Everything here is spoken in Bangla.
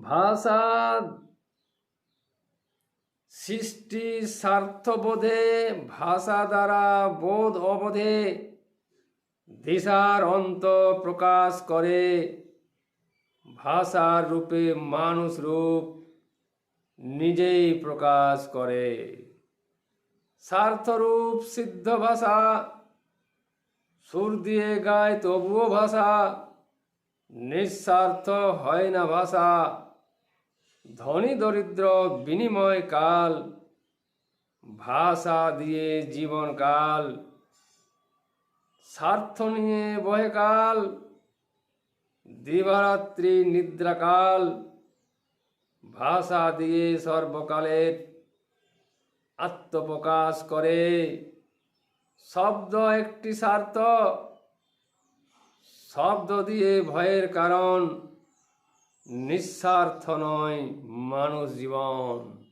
ভাষা সৃষ্টি স্বার্থবোধে, ভাষা দ্বারা বোধ অবোধে দিশার অন্ত প্রকাশ করে। ভাষার রূপে মানুষ রূপ নিজেই প্রকাশ করে। স্বার্থরূপ সিদ্ধ ভাষা, সুর দিয়ে গায় তবুও ভাষা, নিঃস্বার্থ হয় না ভাষা। ধনী দরিদ্র বিনিময় কাল, ভাষা দিয়ে জীবনকাল। স্বার্থ নিয়ে বহে কাল, দিবারাত্রি নিদ্রাকাল। ভাষা দিয়ে সর্বকালের আত্মপ্রকাশ করে। শব্দ একটি স্বার্থ, শব্দ দিয়ে ভয়ের কারণ। নিঃস্বার্থ নয় মানুষ জীবন।